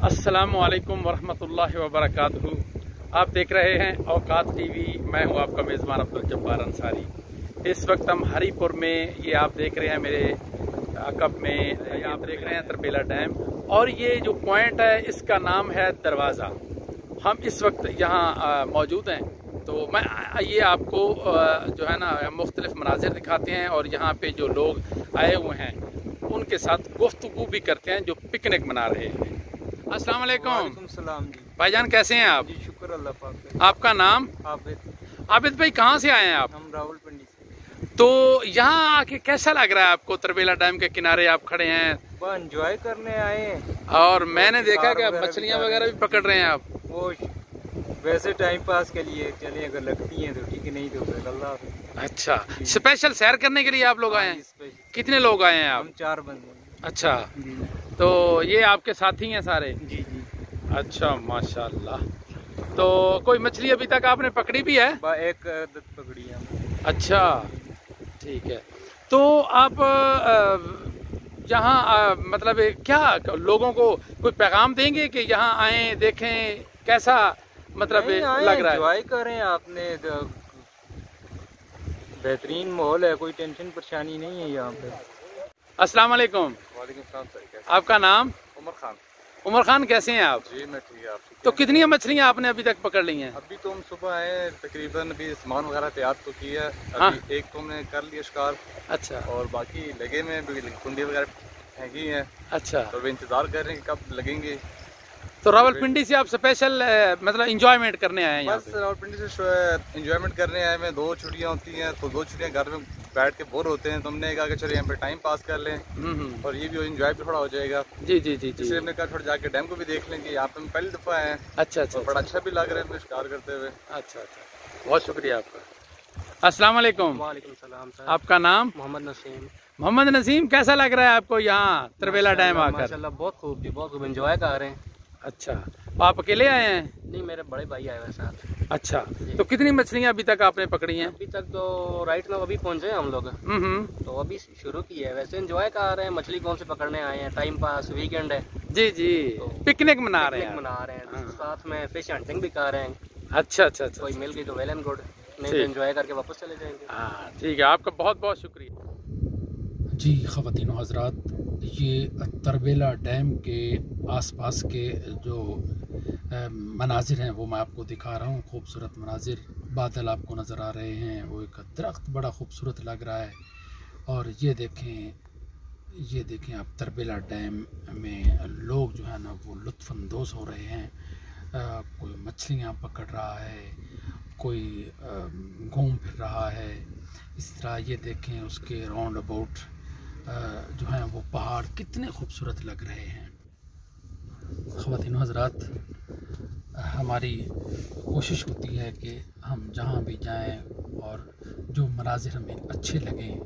अस्सलामुअलैकुम वरहमतुल्लाहि वबरकातुहू। आप देख रहे हैं औकात टीवी। मैं हूं आपका मेज़बान अब्दुल जब्बार अंसारी। इस वक्त हम हरीपुर में, ये आप देख रहे हैं मेरे अकब में, ये आप देख रहे हैं तरबेला डैम, और ये जो पॉइंट है इसका नाम है दरवाज़ा। हम इस वक्त यहाँ मौजूद हैं, तो मैं ये आपको जो है ना मुख्तलिफ मनाजिर दिखाते हैं और यहाँ पे जो लोग आए हुए हैं उनके साथ गुफ्तगू भी करते हैं जो पिकनिक मना रहे हैं। अस्सलाम वालेकुम। सलाम जी। भाईजान कैसे हैं आप? जी शुक्र अल्लाह पाक का। आपका नाम? आबिद भाई, कहाँ से आए हैं आप? हम रावलपिंडी से। तो यहाँ आके कैसा लग रहा है आपको? तरबेला डैम के किनारे आप खड़े हैं, एंजॉय करने आए हैं, और मैंने देखा कि आप मछलियाँ वगैरह भी पकड़ रहे हैं आप। वो वैसे टाइम पास के लिए चले, अगर लगती हैं तो ठीक है, नहीं तो फिर अल्लाह। अच्छा, स्पेशल सैर करने के लिए आप लोग आए हैं? कितने लोग आए हैं आप? हम 4 बंदे। अच्छा, तो ये आपके साथी हैं सारे? जी जी। अच्छा, माशाल्लाह। तो कोई मछली अभी तक आपने पकड़ी भी है? एक पकड़ी है। अच्छा, ठीक है। तो आप यहाँ मतलब क्या लोगों को कोई पैगाम देंगे कि यहाँ आए, देखें कैसा मतलब लग रहा है? एंजॉय करें, आपने बेहतरीन माहौल है, कोई टेंशन परेशानी नहीं है यहाँ पे। अस्सलाम वालेकुम। वालेकुम सलाम। आपका नाम? उमर खान। उमर खान, कैसे हैं आप? जी मैं ठीक है। आप? तो कितनी मछलियाँ आपने अभी तक पकड़ ली हैं? अभी तो हम सुबह आए, तकरीबन अभी सामान वगैरह तैयार तो किया है। हाँ? अभी एक तो हमने कर लिया शिकार। अच्छा। और बाकी लगे में कुंडी वगैरह हैगी हैं। अच्छा। तो वे इंतजार कर रहे हैं कि कब लगेंगे। तो रावलपिंडी से आप स्पेशल मतलब इंजॉयमेंट करने आए हैं? बस रावलपिंडी से इंजॉयमेंट करने आए हैं। 2 छुट्टियाँ होती हैं, तो 2 छुट्टियाँ घर में बैठ के बोर होते हैं, तो हमने कहा कि चलो यहाँ पे टाइम पास कर लें और ये भी इंजॉय भी थोड़ा हो जाएगा। जी जी जी। इसलिए हमने कहा थोड़ा जाके डैम को भी देख लेंगे। यहाँ पे हम पहली दफा आए हैं। अच्छा अच्छा। बड़ा अच्छा भी लग रहा है हमें शिकार करते हुए। अच्छा अच्छा, बहुत शुक्रिया आपका। अस्सलाम वालेकुम। वालेकुम सलाम। आपका नाम? मोहम्मद नसीम। मोहम्मद नसीम, कैसा लग रहा है आपको यहाँ तरबेला डैम आकर? माशाल्लाह बहुत खूब जी, बहुत खूब एंजॉय कर रहे हैं। अच्छा, आप अकेले आए हैं? नहीं, मेरे बड़े भाई आए हुए साथ। अच्छा, तो कितनी मछलियाँ अभी तक आपने पकड़ी हैं? अभी तक तो राइट नाउ अभी पहुँचे हम लोग। तो अभी शुरू की है। वैसे एंजॉय कर रहे हैं, मछली कौन से पकड़ने आए हैं, टाइम पास, वीकेंड है। जी जी, तो पिकनिक मना रहे हैं। साथ में फिश हंटिंग भी कर रहे हैं। अच्छा अच्छा अच्छा, कोई मिल गई तो वेल एंड गुड, नहीं तो एंजॉय करके वापस चले जाएंगे। हाँ ठीक है, आपका बहुत बहुत शुक्रिया। जी ख़वातीन व हज़रात, ये तरबेला डैम के आसपास के जो मनाजिर हैं वो मैं आपको दिखा रहा हूँ। खूबसूरत मनाजिर, बादल आपको नज़र आ रहे हैं, वो एक दरख्त बड़ा खूबसूरत लग रहा है। और ये देखें आप, तरबेला डैम में लोग जो है ना वो लुत्फ़अंदोज़ हो रहे हैं। कोई मछलियाँ पकड़ रहा है, कोई घूम फिर रहा है। इस तरह ये देखें उसके राउंड अबाउट जो हैं वो पहाड़ कितने खूबसूरत लग रहे हैं। ख़वातीन हज़रात, हमारी कोशिश होती है कि हम जहाँ भी जाएं और जो मनाज़िर हमें अच्छे लगें,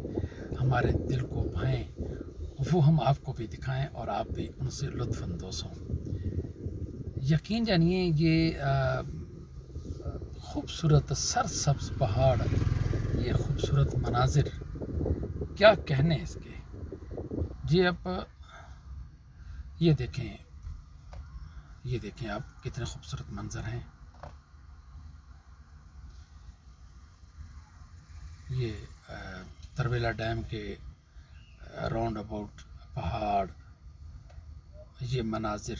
हमारे दिल को भाएं, वो हम आपको भी दिखाएं और आप भी उनसे लुत्फ़अंदोज़ हों। यकीन जानिए, ये खूबसूरत सरसब्ज़ पहाड़, ये खूबसूरत मनाज़िर, क्या कहने इसके। जी आप ये देखें आप, कितने खूबसूरत मंजर हैं। ये तरबेला डैम के राउंड अबाउट पहाड़, ये मनाजिर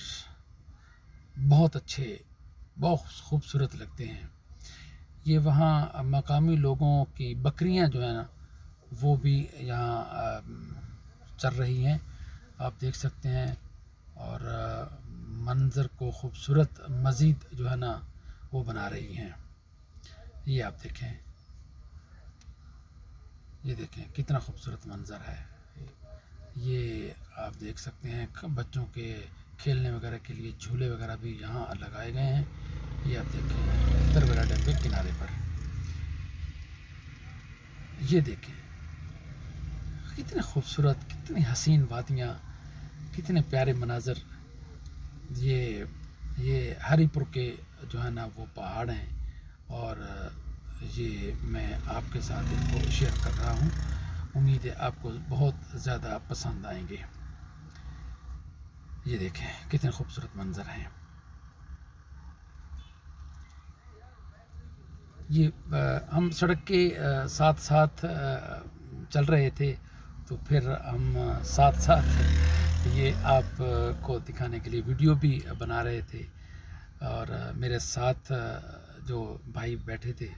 बहुत अच्छे, बहुत खूबसूरत लगते हैं। ये वहाँ मकामी लोगों की बकरियाँ जो है ना वो भी यहाँ चल रही हैं, आप देख सकते हैं। और मंज़र को खूबसूरत मज़ीद जो है ना वो बना रही हैं। ये आप देखें, ये देखें कितना खूबसूरत मंज़र है। ये आप देख सकते हैं, बच्चों के खेलने वगैरह के लिए झूले वगैरह भी यहाँ लगाए गए हैं। ये आप देखें तरबेला डैम के किनारे पर, ये देखें कितने खूबसूरत, कितनी हसीन वादियाँ, कितने प्यारे मनाज़र। ये हरीपुर के जो है ना वो पहाड़ हैं, और ये मैं आपके साथ इनको शेयर कर रहा हूँ। उम्मीद है आपको बहुत ज़्यादा पसंद आएंगे। ये देखें कितने खूबसूरत मंज़र हैं। ये हम सड़क के साथ साथ चल रहे थे, तो फिर हम साथ साथ ये आप को दिखाने के लिए वीडियो भी बना रहे थे। और मेरे साथ जो भाई बैठे थे,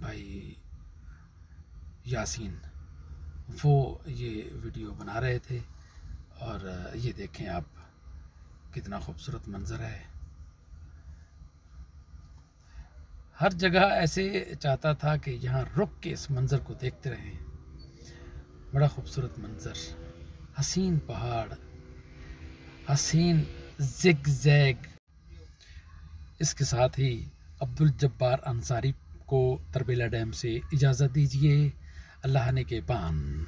भाई यासीन, वो ये वीडियो बना रहे थे। और ये देखें आप कितना खूबसूरत मंज़र है। हर जगह ऐसे चाहता था कि यहाँ रुक के इस मंज़र को देखते रहें। बड़ा खूबसूरत मंज़र, हसीन पहाड़, हसीन ज़िगज़ैग। इसके साथ ही अब्दुल जब्बार अंसारी को तरबेला डैम से इजाज़त दीजिए। अल्लाह ने के बान।